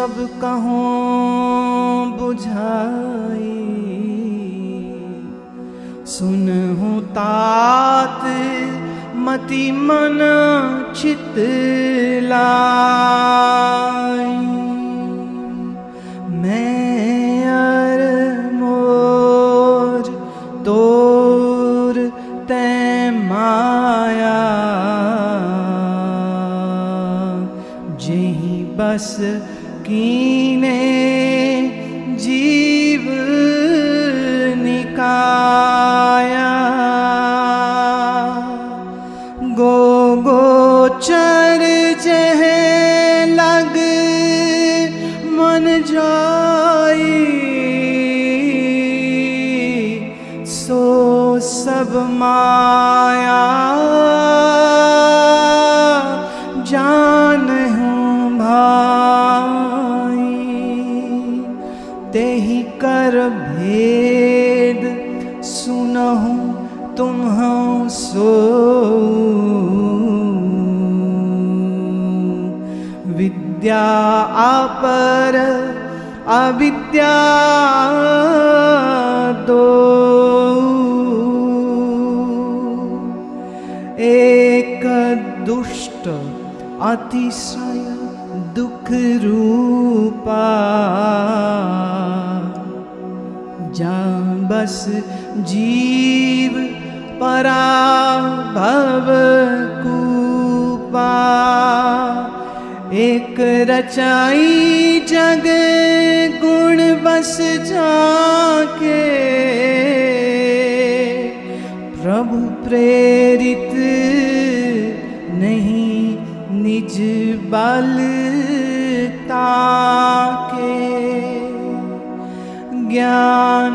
सब कहूँ बुझाई, सुनहु तात मति मन चित लाई। मैं अर मोर तोर तै माया, जेहि बस कीने जीव निकाया। गो गोचर जह लग मन जाई, सो सब माया जानहु भाई। तेहि कर भेद सुनहु तुम्हु सो, विद्या अपर अविद्या दो। एक दुष्ट अतिशय दुख रूपा, जा बस जीव पराभव कूपा। एक रचाई जग गुण बस जाके, प्रभु प्रेरित नहीं निज बल ताके। ज्ञान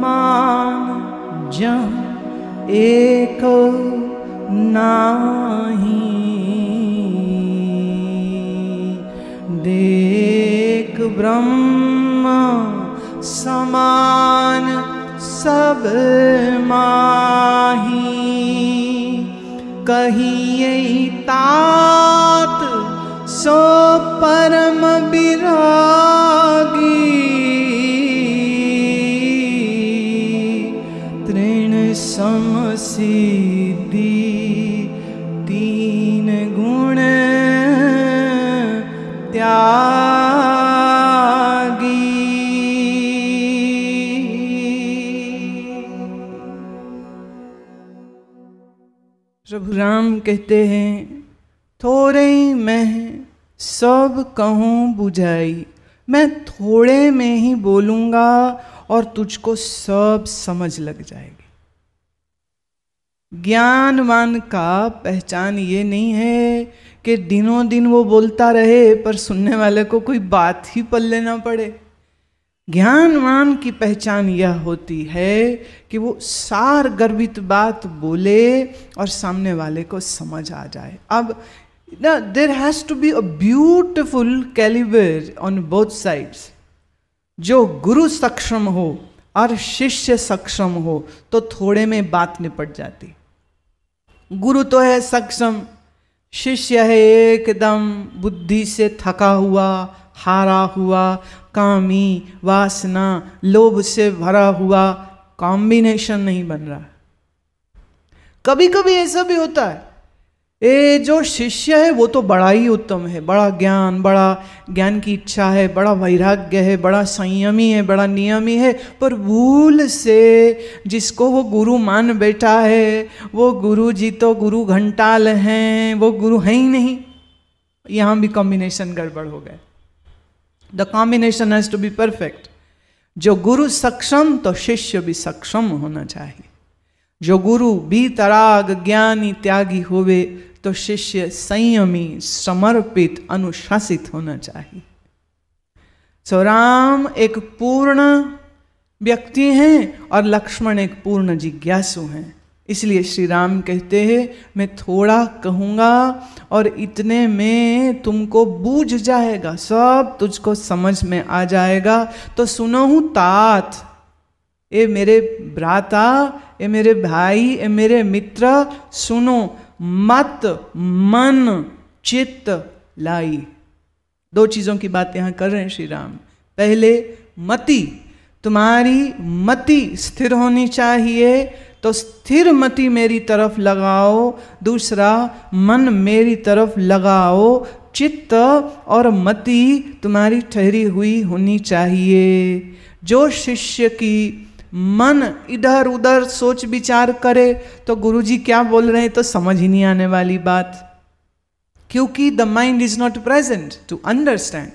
मान जहाँ एक नाही, देख ब्रह्म समान सब माही। कहिए तात सो परम विरागी, तृण सम सिद्धि तीन गुण त्यागी। प्रभु राम कहते हैं, थोड़े मैं सब कहूँ बुझाई। मैं थोड़े में ही बोलूँगा और तुझको सब समझ लग जाएगी। ज्ञानवान का पहचान ये नहीं है कि दिनों दिन वो बोलता रहे पर सुनने वाले को कोई बात ही पल्ले ना पड़े। ज्ञानवान की पहचान यह होती है कि वो सार गर्भित बात बोले और सामने वाले को समझ आ जाए। अब there has to be a beautiful calibre on both sides. जो गुरु सक्षम हो और शिष्य सक्षम हो तो थोड़े में बात निपट जाती। गुरु तो है सक्षम, शिष्य है एकदम बुद्धि से थका हुआ, हारा हुआ, कामी, वासना, लोभ से भरा हुआ, कॉम्बिनेशन नहीं बन रहा। कभी कभी ऐसा भी होता है, ये जो शिष्य है वो तो बड़ा ही उत्तम है, बड़ा ज्ञान की इच्छा है, बड़ा वैराग्य है, बड़ा संयमी है, बड़ा नियमी है, पर भूल से जिसको वो गुरु मान बैठा है, वो गुरु जी तो गुरु घंटाल हैं, वो गुरु है ही नहीं। यहाँ भी कॉम्बिनेशन गड़बड़ हो गए। The combination has to be perfect. जो गुरु सक्षम तो शिष्य भी सक्षम होना चाहिए। जो गुरु बीतराग ज्ञानी त्यागी होवे तो शिष्य संयमी, समर्पित, अनुशासित होना चाहिए। सो राम एक पूर्ण व्यक्ति हैं और लक्ष्मण एक पूर्ण जिज्ञासु हैं। इसलिए श्री राम कहते हैं मैं थोड़ा कहूँगा और इतने में तुमको बूझ जाएगा, सब तुझको समझ में आ जाएगा। तो सुनहु तात, ए मेरे भ्राता, ए मेरे भाई, ए मेरे मित्र, सुनो, मत मन चित्त लाई। दो चीजों की बात यहां कर रहे हैं श्री राम। पहले मति, तुम्हारी मति स्थिर होनी चाहिए, तो स्थिर मति मेरी तरफ लगाओ। दूसरा, मन मेरी तरफ लगाओ। चित्त और मति तुम्हारी ठहरी हुई होनी चाहिए। जो शिष्य की मन इधर उधर सोच विचार करे तो गुरुजी क्या बोल रहे हैं तो समझ ही नहीं आने वाली बात, क्योंकि the mind is not present to understand.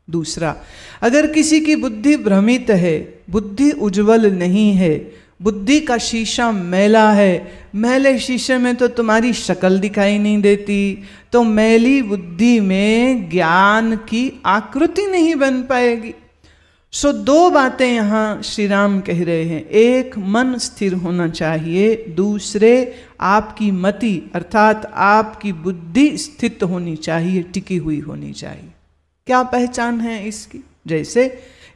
दूसरा, अगर किसी की बुद्धि भ्रमित है, बुद्धि उज्जवल नहीं है, बुद्धि का शीशा मैला है, मैले शीशे में तो तुम्हारी शक्ल दिखाई नहीं देती, तो मैली बुद्धि में ज्ञान की आकृति नहीं बन पाएगी। सो दो बातें यहाँ श्री राम कह रहे हैं। एक, मन स्थिर होना चाहिए। दूसरे, आपकी मति अर्थात आपकी बुद्धि स्थित होनी चाहिए, टिकी हुई होनी चाहिए। क्या पहचान है इसकी? जैसे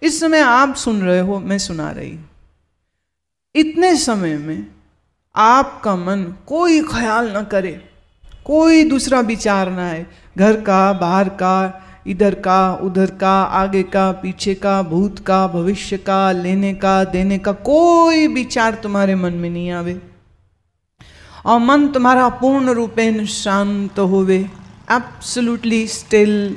इस समय आप सुन रहे हो, मैं सुना रही हूं, इतने समय में आपका मन कोई ख्याल ना करे, कोई दूसरा विचार ना आए, घर का, बाहर का, इधर का, उधर का, आगे का, पीछे का, भूत का, भविष्य का, लेने का, देने का, कोई विचार तुम्हारे मन में नहीं आवे और मन तुम्हारा पूर्ण रूपेण शांत होवे, absolutely still,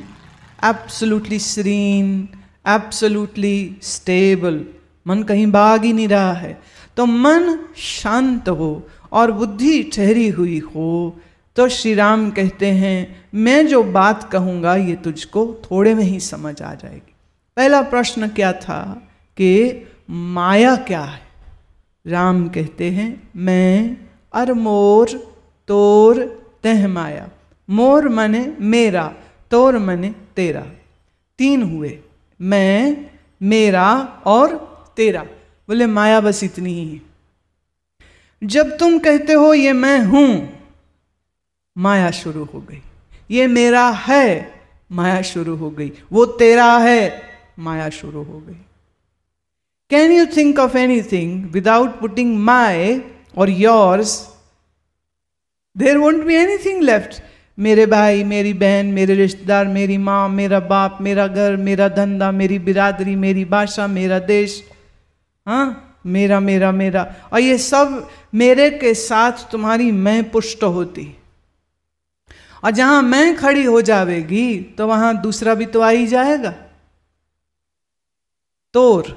absolutely serene, absolutely stable, मन कहीं भाग ही नहीं रहा है, तो मन शांत हो और बुद्धि ठहरी हुई हो, तो श्री राम कहते हैं मैं जो बात कहूँगा ये तुझको थोड़े में ही समझ आ जाएगी। पहला प्रश्न क्या था कि माया क्या है? राम कहते हैं मैं अर मोर तोर तह माया। मोर मने मेरा, तोर मने तेरा, तीन हुए, मैं, मेरा और तेरा। बोले माया बस इतनी ही है। जब तुम कहते हो ये मैं हूं, माया शुरू हो गई। ये मेरा है, माया शुरू हो गई। वो तेरा है, माया शुरू हो गई। Can you think of anything without putting my और yours? There won't be anything left. मेरे भाई, मेरी बहन, मेरे रिश्तेदार, मेरी माँ, मेरा बाप, मेरा घर, मेरा धंधा, मेरी बिरादरी, मेरी भाषा, मेरा देश, हाँ, मेरा मेरा मेरा, और ये सब मेरे के साथ तुम्हारी मैं पुष्ट होती, और जहां मैं खड़ी हो जाएगी तो वहां दूसरा भी तो आ ही जाएगा। तोर,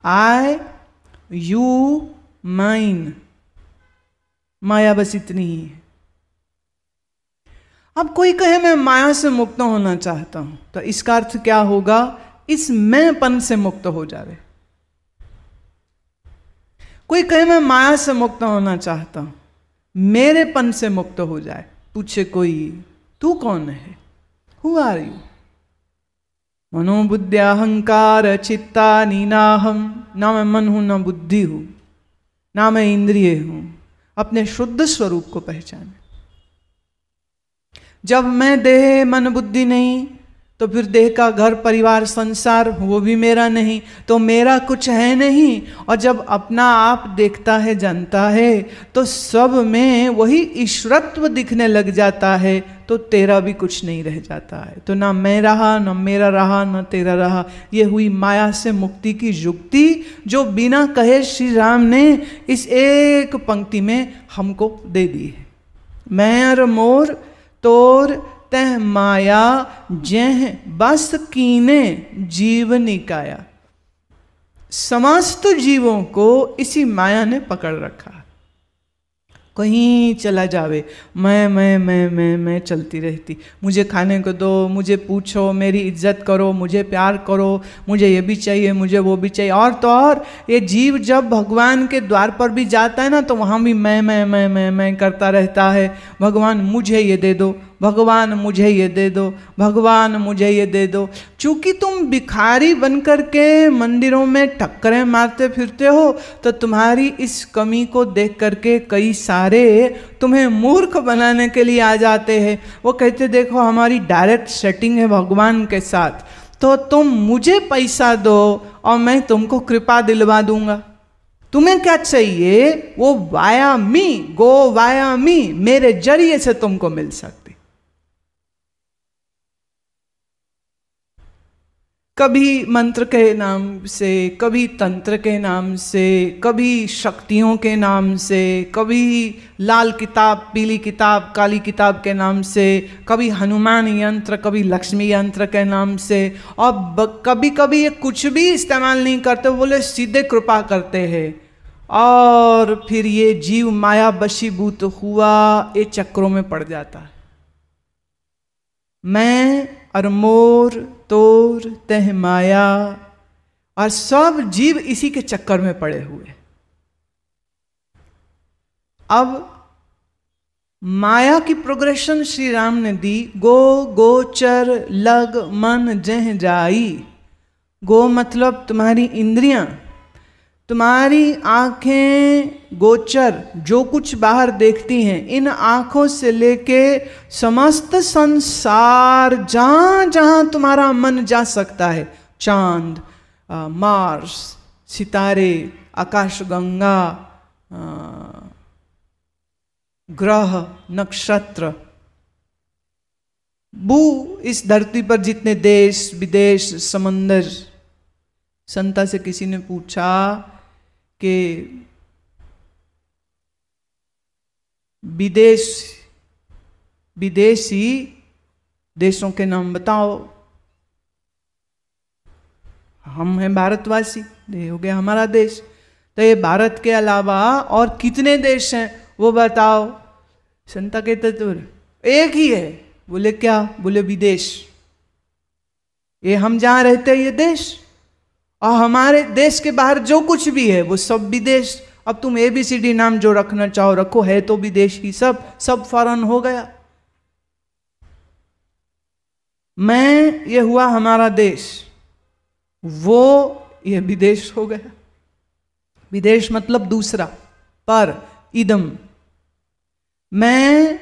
आई, यू, माइन, माया बस इतनी ही है। अब कोई कहे मैं माया से मुक्त होना चाहता हूं, तो इसका अर्थ क्या होगा? इस मैंपन से मुक्त हो जावे। कोई कहे मैं माया से मुक्त होना चाहता हूं, मेरेपन से मुक्त हो जाए। पूछे कोई तू कौन है? Who are you? मनोबुद्धि अहंकार चित्ता नीनाहम। ना मैं मन हूं, ना बुद्धि हूं, ना मैं इंद्रिय हूं। अपने शुद्ध स्वरूप को पहचाने। जब मैं देह मन बुद्धि नहीं, तो फिर देह का घर परिवार संसार वो भी मेरा नहीं, तो मेरा कुछ है नहीं। और जब अपना आप देखता है, जानता है, तो सब में वही ईश्वरत्व दिखने लग जाता है, तो तेरा भी कुछ नहीं रह जाता है। तो ना मैं रहा, ना मेरा रहा, ना तेरा रहा। ये हुई माया से मुक्ति की युक्ति, जो बिना कहे श्री राम ने इस एक पंक्ति में हमको दे दी है। मैं और मोर तोर तह माया, जह बस कीने जीव निकाया। समस्त जीवों को इसी माया ने पकड़ रखा। कहीं चला जावे, मैं चलती रहती। मुझे खाने को दो, मुझे पूछो, मेरी इज्जत करो, मुझे प्यार करो, मुझे ये भी चाहिए, मुझे वो भी चाहिए। और तो और ये जीव जब भगवान के द्वार पर भी जाता है ना, तो वहाँ भी मैं करता रहता है। भगवान मुझे ये दे दो, भगवान मुझे ये दे दो, भगवान मुझे ये दे दो। चूंकि तुम भिखारी बनकर के मंदिरों में टक्करें मारते फिरते हो, तो तुम्हारी इस कमी को देख करके कई सारे तुम्हें मूर्ख बनाने के लिए आ जाते हैं। वो कहते देखो हमारी डायरेक्ट सेटिंग है भगवान के साथ, तो तुम मुझे पैसा दो और मैं तुमको कृपा दिलवा दूंगा। तुम्हें क्या चाहिए वो वाया मी, गो वाया मी, मेरे जरिए से तुमको मिल सकती। कभी मंत्र के नाम से, कभी तंत्र के नाम से, कभी शक्तियों के नाम से, कभी लाल किताब, पीली किताब, काली किताब के नाम से, कभी हनुमान यंत्र, कभी लक्ष्मी यंत्र के नाम से, और कभी कभी ये कुछ भी इस्तेमाल नहीं करते, बोले सीधे कृपा करते हैं। और फिर ये जीव माया वशीभूत हुआ, ये चक्रों में पड़ जाता है। मैं और मोर तोर तह माया, और सब जीव इसी के चक्कर में पड़े हुए। अब माया की प्रोग्रेशन श्री राम ने दी। गो गोचर लग मन जह जाई। गो मतलब तुम्हारी इंद्रियां, तुम्हारी आंखें गोचर, जो कुछ बाहर देखती हैं, इन आंखों से लेके समस्त संसार, जहां जहां तुम्हारा मन जा सकता है, चांद, मार्स, सितारे, आकाशगंगा, ग्रह, नक्षत्र, भू, इस धरती पर जितने देश विदेश, समंदर। संता से किसी ने पूछा कि विदेशी देशों के नाम बताओ। हम हैं भारतवासी, ये हो गया हमारा देश, तो ये भारत के अलावा और कितने देश हैं वो बताओ। संता कहते तो एक ही है। बोले क्या? बोले विदेश। ये हम जहां रहते हैं ये देश, और हमारे देश के बाहर जो कुछ भी है वो सब विदेश। अब तुम ABCD नाम जो रखना चाहो रखो, है तो विदेश ही, सब फॉरेन हो गया। मैं, ये हुआ हमारा देश, वो ये विदेश हो गया। विदेश मतलब दूसरा, पर इदम। मैं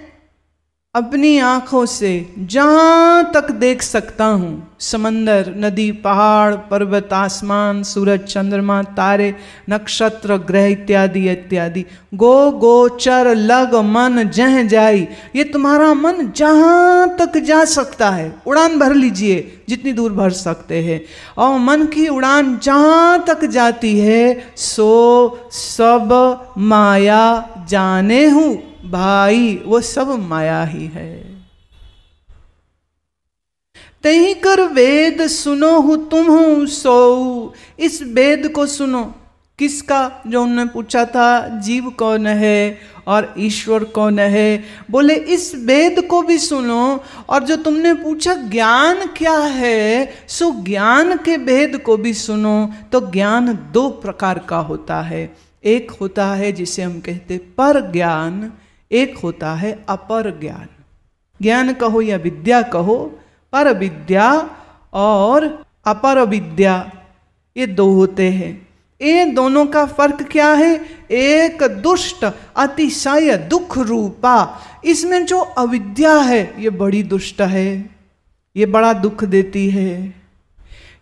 अपनी आंखों से जहां तक देख सकता हूं, समंदर, नदी, पहाड़, पर्वत, आसमान, सूरज, चंद्रमा, तारे, नक्षत्र, ग्रह इत्यादि इत्यादि। गो गोचर लग मन जह जाई। ये तुम्हारा मन जहां तक जा सकता है, उड़ान भर लीजिए जितनी दूर भर सकते हैं, और मन की उड़ान जहां तक जाती है सो सब माया जाने हूं भाई, वो सब माया ही है। तही कर वेद सुनो हूं तुम हूं सो। इस वेद को सुनो। किसका? जो उन्होंने पूछा था जीव कौन है और ईश्वर कौन है। बोले इस वेद को भी सुनो, और जो तुमने पूछा ज्ञान क्या है, सो ज्ञान के वेद को भी सुनो। तो ज्ञान दो प्रकार का होता है। एक होता है जिसे हम कहते पर ज्ञान, एक होता है अपर ज्ञान। ज्ञान कहो या विद्या कहो, पर विद्या और अपर विद्या, ये दो होते हैं। ये दोनों का फर्क क्या है? एक दुष्ट अतिशय दुख रूपा, इसमें जो अविद्या है ये बड़ी दुष्ट है, ये बड़ा दुख देती है,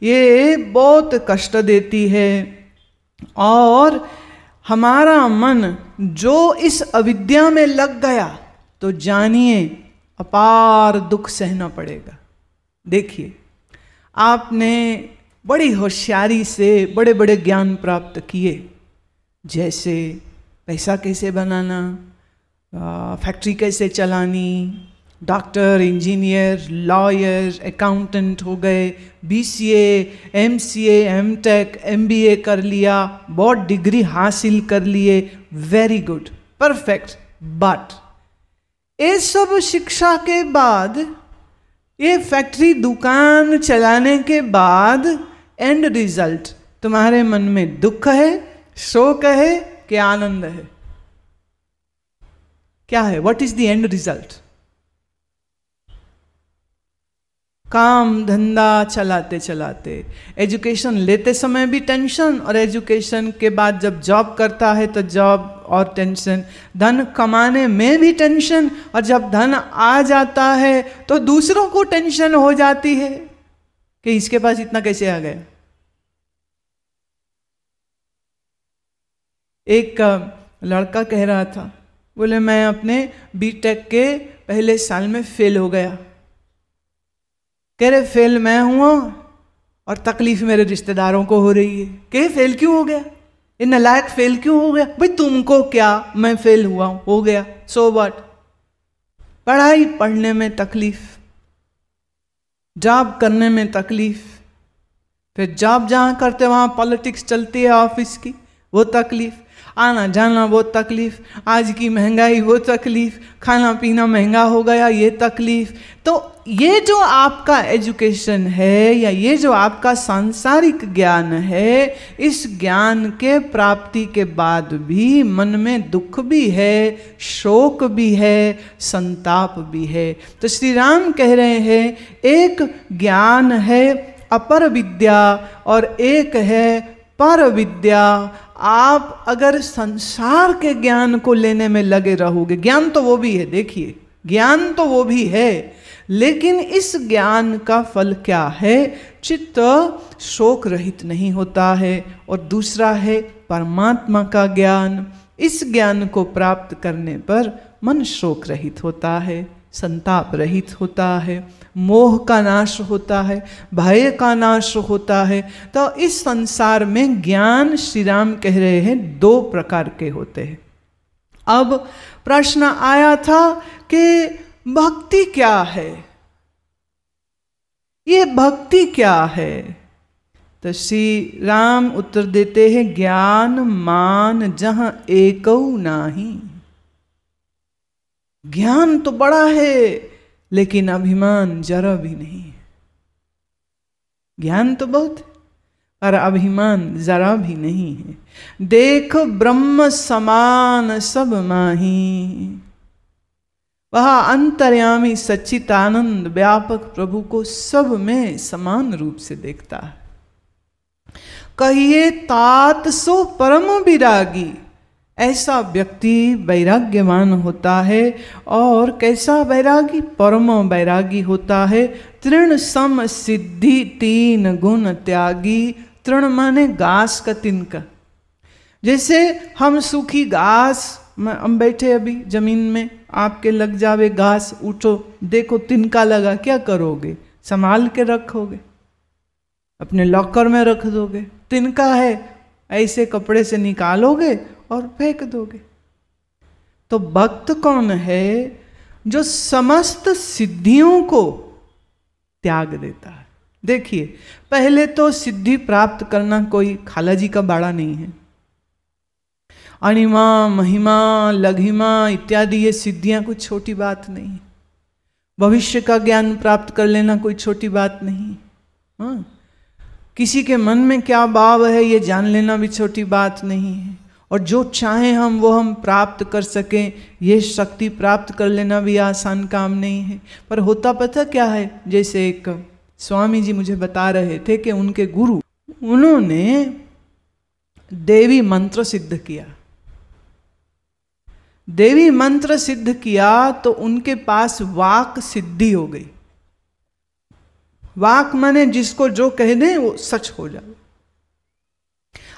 ये बहुत कष्ट देती है। और हमारा मन जो इस अविद्या में लग गया तो जानिए अपार दुख सहना पड़ेगा। देखिए, आपने बड़ी होशियारी से बड़े बड़े ज्ञान प्राप्त किए, जैसे पैसा कैसे बनाना, फैक्ट्री कैसे चलानी, डॉक्टर, इंजीनियर, लॉयर, अकाउंटेंट हो गए, BCA, MCA, MTech, MBA कर लिया, बहुत डिग्री हासिल कर लिए, वेरी गुड, परफेक्ट। बट ये सब शिक्षा के बाद, ये फैक्ट्री दुकान चलाने के बाद एंड रिजल्ट तुम्हारे मन में दुख है, शोक है कि आनंद है? क्या है? What is the end result? काम धंधा चलाते चलाते, एजुकेशन लेते समय भी टेंशन, और एजुकेशन के बाद जब जॉब करता है तो जॉब और टेंशन, धन कमाने में भी टेंशन, और जब धन आ जाता है तो दूसरों को टेंशन हो जाती है कि इसके पास इतना कैसे आ गया। एक लड़का कह रहा था, बोले मैं अपने BTech के पहले साल में फेल हो गया। कह रहे फेल मैं हुआ, और तकलीफ मेरे रिश्तेदारों को हो रही है कि फेल क्यों हो गया, ये नालायक फेल क्यों हो गया। भाई तुमको क्या, मैं फेल हुआ हूं, हो गया, सो व्हाट। पढ़ाई पढ़ने में तकलीफ, जॉब करने में तकलीफ, फिर जॉब जहां करते वहां पॉलिटिक्स चलती है ऑफिस की, वो तकलीफ, आना जाना वो तकलीफ, आज की महंगाई वो तकलीफ, खाना पीना महंगा हो गया ये तकलीफ। तो ये जो आपका एजुकेशन है या ये जो आपका सांसारिक ज्ञान है, इस ज्ञान के प्राप्ति के बाद भी मन में दुख भी है, शोक भी है, संताप भी है। तो श्री राम कह रहे हैं एक ज्ञान है अपर विद्या और एक है पर विद्या। आप अगर संसार के ज्ञान को लेने में लगे रहोगे, ज्ञान तो वो भी है, देखिए ज्ञान तो वो भी है, लेकिन इस ज्ञान का फल क्या है, चित्त शोक रहित नहीं होता है। और दूसरा है परमात्मा का ज्ञान, इस ज्ञान को प्राप्त करने पर मन शोक रहित होता है, संताप रहित होता है, मोह का नाश होता है, भय का नाश होता है। तो इस संसार में ज्ञान श्री राम कह रहे हैं 2 प्रकार के होते हैं। अब प्रश्न आया था कि भक्ति क्या है, ये भक्ति क्या है। तो श्री राम उत्तर देते हैं ज्ञान मान जहां एकौ नाही। ज्ञान तो बड़ा है लेकिन अभिमान जरा भी नहीं है। ज्ञान तो बहुत है पर अभिमान जरा भी नहीं है। देख ब्रह्म समान सब माही, वह अंतर्यामी सच्चिदानंद व्यापक प्रभु को सब में समान रूप से देखता है। कहिए तात सो परम विरागी, ऐसा व्यक्ति वैराग्यवान होता है। और कैसा वैरागी, परम वैरागी होता है। तृण सम सिद्धि 3 गुण त्यागी, तृण माने घास का तिनका। जैसे हम सूखी घास, हम बैठे अभी जमीन में, आपके लग जावे घास, उठो देखो तिनका लगा, क्या करोगे, संभाल के रखोगे, अपने लॉकर में रख दोगे। तिनका है ऐसे कपड़े से निकालोगे और फेंक दोगे। तो भक्त कौन है, जो समस्त सिद्धियों को त्याग देता है। देखिए पहले तो सिद्धि प्राप्त करना कोई खालाजी का बाड़ा नहीं है। अणिमा महिमा लघिमा इत्यादि ये सिद्धियां कोई छोटी बात नहीं। भविष्य का ज्ञान प्राप्त कर लेना कोई छोटी बात नहीं। हाँ, किसी के मन में क्या भाव है ये जान लेना भी छोटी बात नहीं है। और जो चाहे हम वो हम प्राप्त कर सकें, ये शक्ति प्राप्त कर लेना भी आसान काम नहीं है। पर होता पता क्या है, जैसे एक स्वामी जी मुझे बता रहे थे कि उनके गुरु, उन्होंने देवी मंत्र सिद्ध किया। देवी मंत्र सिद्ध किया तो उनके पास वाक सिद्धि हो गई। वाक माने जिसको जो कह दे वो सच हो जाए।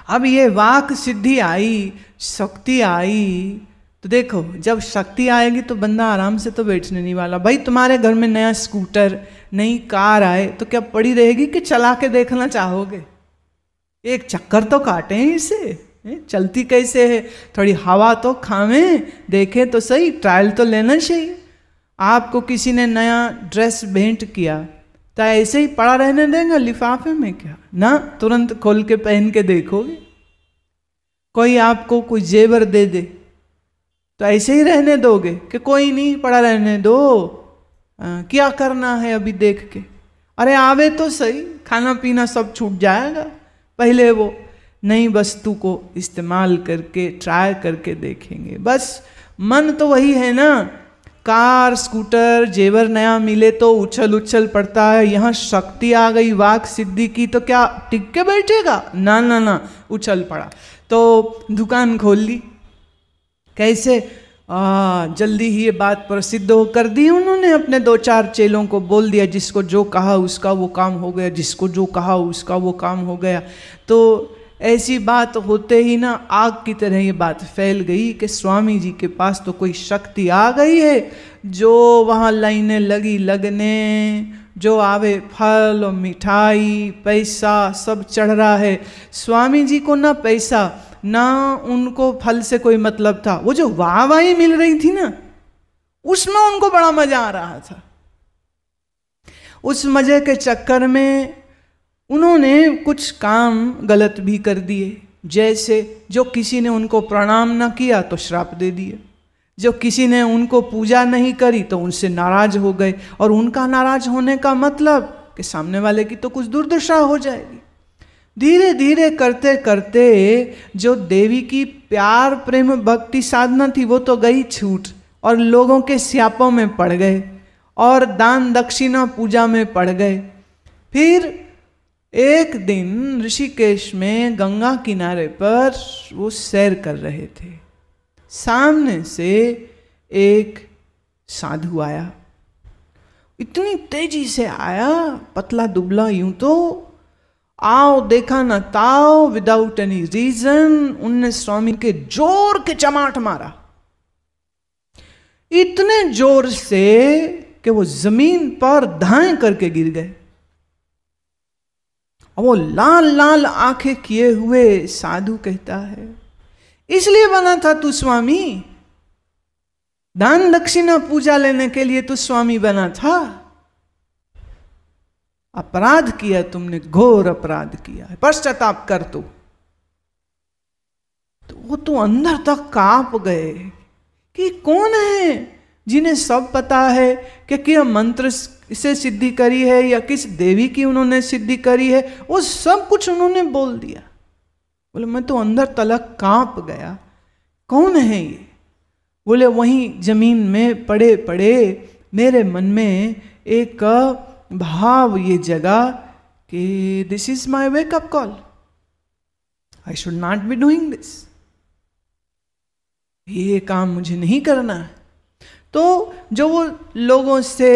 अब ये वाक सिद्धि आई, शक्ति आई, तो देखो जब शक्ति आएगी तो बंदा आराम से तो बैठने नहीं वाला। भाई तुम्हारे घर में नया स्कूटर, नई कार आए तो क्या पड़ी रहेगी कि चला के देखना चाहोगे? एक चक्कर तो काटें इसे, चलती कैसे है, थोड़ी हवा तो खावें, देखें तो सही, ट्रायल तो लेना चाहिए। आपको किसी ने नया ड्रेस भेंट किया तो ऐसे ही पड़ा रहने देंगे लिफाफे में क्या? ना, तुरंत खोल के पहन के देखोगे। कोई आपको कोई जेवर दे दे तो ऐसे ही रहने दोगे कि कोई नहीं, पड़ा रहने दो, क्या करना है अभी देख के? अरे आवे तो सही, खाना पीना सब छूट जाएगा। पहले वो नई वस्तु को इस्तेमाल करके ट्राई करके देखेंगे। बस मन तो वही है ना, कार स्कूटर जेवर नया मिले तो उछल उछल पड़ता है। यहाँ शक्ति आ गई, वाक सिद्धि की, तो क्या टिक के बैठेगा? ना ना ना, उछल पड़ा। तो दुकान खोल ली, कैसे जल्दी ही ये बात प्रसिद्ध हो कर दी उन्होंने। अपने 2-4 चेलों को बोल दिया, जिसको जो कहा उसका वो काम हो गया, जिसको जो कहा उसका वो काम हो गया। तो ऐसी बात होते ही ना आग की तरह ये बात फैल गई कि स्वामी जी के पास तो कोई शक्ति आ गई है। जो वहाँ लाइनें लगी लगने, जो आवे फल और मिठाई पैसा सब चढ़ रहा है। स्वामी जी को ना पैसा ना उनको फल से कोई मतलब था, वो जो वाहवाही मिल रही थी ना उसमें उनको बड़ा मजा आ रहा था। उस मजे के चक्कर में उन्होंने कुछ काम गलत भी कर दिए, जैसे जो किसी ने उनको प्रणाम न किया तो श्राप दे दिए, जो किसी ने उनको पूजा नहीं करी तो उनसे नाराज हो गए, और उनका नाराज होने का मतलब कि सामने वाले की तो कुछ दुर्दशा हो जाएगी। धीरे धीरे करते करते जो देवी की प्यार प्रेम भक्ति साधना थी वो तो गई छूट, और लोगों के स्यापों में पड़ गए और दान दक्षिणा पूजा में पड़ गए। फिर एक दिन ऋषिकेश में गंगा किनारे पर वो सैर कर रहे थे, सामने से एक साधु आया, इतनी तेजी से आया, पतला दुबला, यूं तो आओ देखा न ताओ, विदाउट एनी रीजन उनने स्वामी के जोर के चमाट मारा, इतने जोर से कि वो जमीन पर धाएं करके गिर गए। और वो लाल लाल आंखें किए हुए साधु कहता है, इसलिए बना था तू स्वामी, दान दक्षिणा पूजा लेने के लिए तू स्वामी बना था? अपराध किया तुमने, घोर अपराध किया है, पश्चाताप कर तू। तो वो तो अंदर तक कांप गए कि कौन है जिन्हें सब पता है कि क्या मंत्र से सिद्धि करी है या किस देवी की उन्होंने सिद्धि करी है, वो सब कुछ उन्होंने बोल दिया। बोले मैं तो अंदर तलक कांप गया, कौन है ये? बोले वहीं जमीन में पड़े पड़े मेरे मन में एक भाव ये जगा कि this is my wake up call, I should not be doing this, ये काम मुझे नहीं करना है। तो जो वो लोगों से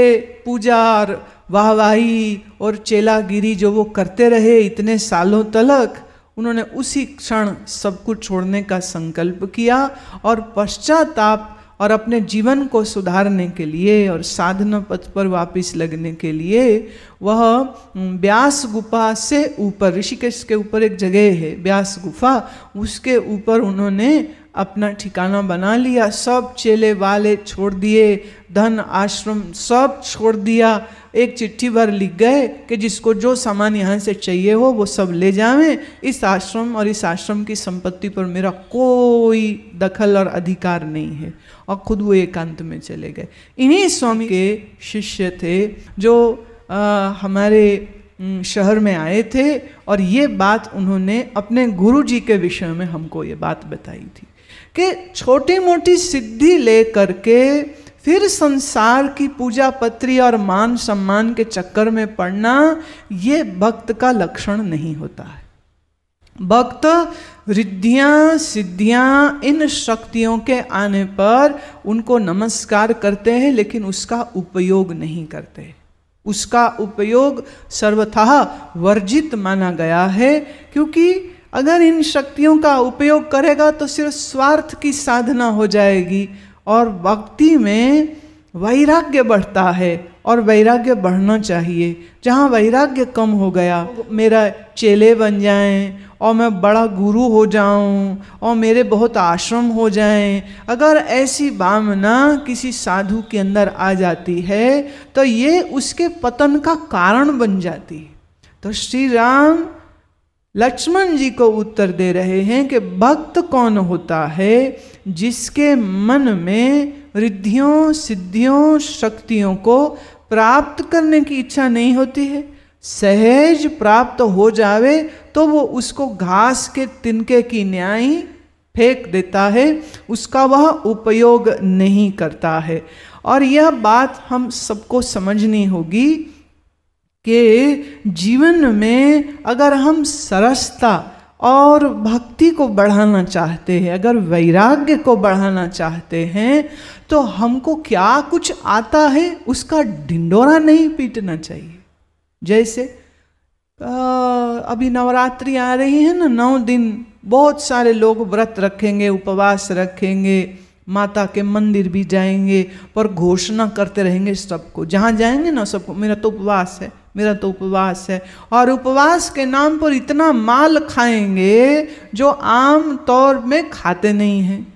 पूजा और वाहवाही और चेलागिरी जो वो करते रहे इतने सालों तलक, उन्होंने उसी क्षण सब कुछ छोड़ने का संकल्प किया और पश्चाताप और अपने जीवन को सुधारने के लिए और साधना पथ पर वापस लगने के लिए वह व्यास गुफा से ऊपर, ऋषिकेश के ऊपर एक जगह है व्यास गुफा, उसके ऊपर उन्होंने अपना ठिकाना बना लिया। सब चेले वाले छोड़ दिए, धन आश्रम सब छोड़ दिया। एक चिट्ठी भर लिख गए कि जिसको जो सामान यहाँ से चाहिए हो वो सब ले जावें, इस आश्रम और इस आश्रम की संपत्ति पर मेरा कोई दखल और अधिकार नहीं है, और खुद वो एकांत में चले गए। इन्हीं स्वामी के शिष्य थे जो हमारे शहर में आए थे, और ये बात उन्होंने अपने गुरु जी के विषय में हमको ये बात बताई थी कि छोटी मोटी सिद्धि ले करके फिर संसार की पूजा पत्री और मान सम्मान के चक्कर में पड़ना ये भक्त का लक्षण नहीं होता है। भक्त रिद्धियां सिद्धियां इन शक्तियों के आने पर उनको नमस्कार करते हैं, लेकिन उसका उपयोग नहीं करते। उसका उपयोग सर्वथा वर्जित माना गया है, क्योंकि अगर इन शक्तियों का उपयोग करेगा तो सिर्फ स्वार्थ की साधना हो जाएगी, और भक्ति में वैराग्य बढ़ता है, और वैराग्य बढ़ना चाहिए। जहाँ वैराग्य कम हो गया, मेरा चेले बन जाएं और मैं बड़ा गुरु हो जाऊं और मेरे बहुत आश्रम हो जाएं, अगर ऐसी भावना किसी साधु के अंदर आ जाती है तो ये उसके पतन का कारण बन जाती है। तो श्री राम लक्ष्मण जी को उत्तर दे रहे हैं कि भक्त कौन होता है जिसके मन में रिद्धियों सिद्धियों शक्तियों को प्राप्त करने की इच्छा नहीं होती है। सहज प्राप्त हो जावे तो वो उसको घास के तिनके की न्याय फेंक देता है, उसका वह उपयोग नहीं करता है। और यह बात हम सबको समझनी होगी कि जीवन में अगर हम सरसता और भक्ति को बढ़ाना चाहते हैं, अगर वैराग्य को बढ़ाना चाहते हैं, तो हमको क्या कुछ आता है उसका ढिंडोरा नहीं पीटना चाहिए। जैसे अभी नवरात्रि आ रही है ना, 9 दिन बहुत सारे लोग व्रत रखेंगे, उपवास रखेंगे, माता के मंदिर भी जाएंगे पर घोषणा करते रहेंगे सबको, जहाँ जाएंगे ना सबको, मेरा तो उपवास है, मेरा तो उपवास है। और उपवास के नाम पर इतना माल खाएंगे जो आम तौर में खाते नहीं हैं।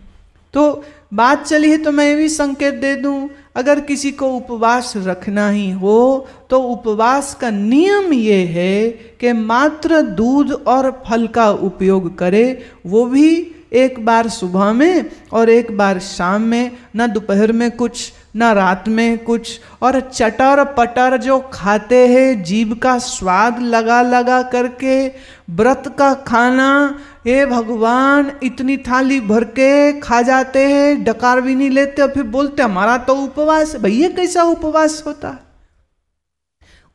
तो बात चली है तो मैं भी संकेत दे दूं, अगर किसी को उपवास रखना ही हो तो उपवास का नियम ये है कि मात्र दूध और फल का उपयोग करे, वो भी एक बार सुबह में और एक बार शाम में, ना दोपहर में कुछ ना रात में कुछ। और चटर पटर जो खाते हैं जीभ का स्वाद लगा लगा करके, व्रत का खाना, हे भगवान इतनी थाली भर के खा जाते हैं, डकार भी नहीं लेते और फिर बोलते हमारा तो उपवास है। भैया कैसा उपवास होता है?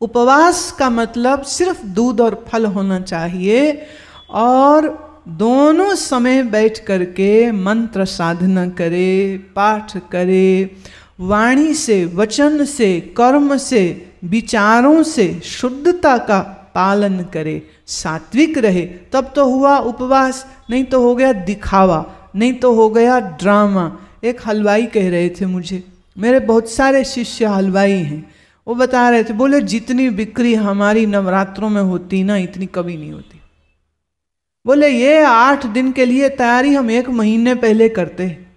उपवास का मतलब सिर्फ दूध और फल होना चाहिए और दोनों समय बैठ करके मंत्र साधना करे, पाठ करे, वाणी से, वचन से, कर्म से, विचारों से शुद्धता का पालन करे, सात्विक रहे, तब तो हुआ उपवास, नहीं तो हो गया दिखावा, नहीं तो हो गया ड्रामा। एक हलवाई कह रहे थे मुझे, मेरे बहुत सारे शिष्य हलवाई हैं, वो बता रहे थे, बोले जितनी बिक्री हमारी नवरात्रों में होती ना इतनी कभी नहीं होती। बोले ये 8 दिन के लिए तैयारी हम 1 महीने पहले करते हैं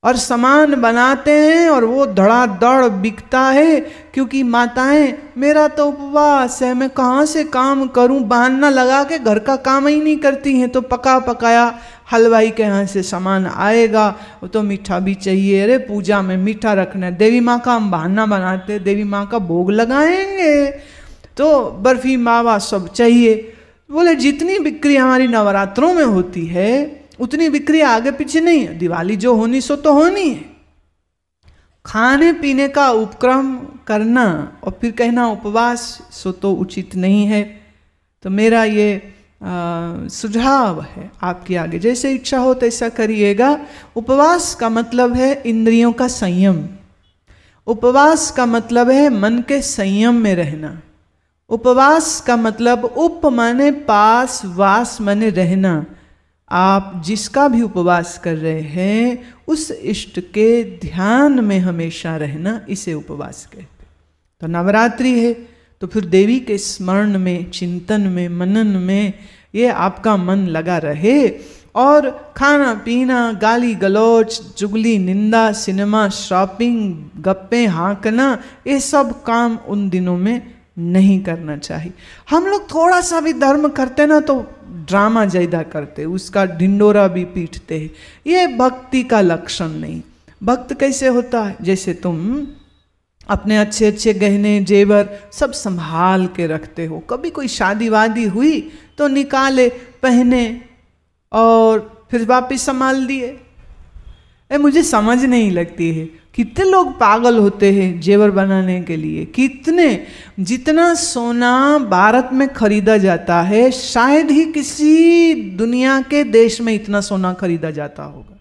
और सामान बनाते हैं और वो धड़ाधड़ बिकता है, क्योंकि माताएं मेरा तो उपवास है, मैं कहाँ से काम करूं, बहाना लगा के घर का काम ही नहीं करती हैं। तो पका पकाया हलवाई के यहाँ से सामान आएगा, वो तो मीठा भी चाहिए, अरे पूजा में मीठा रखना है, देवी माँ का हम बहाना बनाते, देवी माँ का भोग लगाएंगे तो बर्फी मावा सब चाहिए। बोले जितनी बिक्री हमारी नवरात्रों में होती है उतनी बिक्री आगे पीछे नहीं है, दिवाली जो होनी सो तो होनी है। खाने पीने का उपक्रम करना और फिर कहना उपवास सो तो उचित नहीं है। तो मेरा ये सुझाव है आपके आगे, जैसे इच्छा हो तैसा करिएगा। उपवास का मतलब है इंद्रियों का संयम, उपवास का मतलब है मन के संयम में रहना, उपवास का मतलब उप माने पास, वास माने रहना। आप जिसका भी उपवास कर रहे हैं उस इष्ट के ध्यान में हमेशा रहना, इसे उपवास कहते। तो नवरात्रि है तो फिर देवी के स्मरण में, चिंतन में, मनन में ये आपका मन लगा रहे। और खाना पीना, गाली गलौच, चुगली, निंदा, सिनेमा, शॉपिंग, गप्पे हाँकना, ये सब काम उन दिनों में नहीं करना चाहिए। हम लोग थोड़ा सा भी धर्म करते ना तो ड्रामा ज्यादा करते, उसका ढिंडोरा भी पीटते हैं। ये भक्ति का लक्षण नहीं। भक्त कैसे होता है? जैसे तुम अपने अच्छे अच्छे गहने जेवर सब संभाल के रखते हो, कभी कोई शादी वादी हुई तो निकाले, पहने और फिर वापिस संभाल दिए। मुझे समझ नहीं लगती है कितने लोग पागल होते हैं जेवर बनाने के लिए। कितने, जितना सोना भारत में खरीदा जाता है शायद ही किसी दुनिया के देश में इतना सोना खरीदा जाता होगा।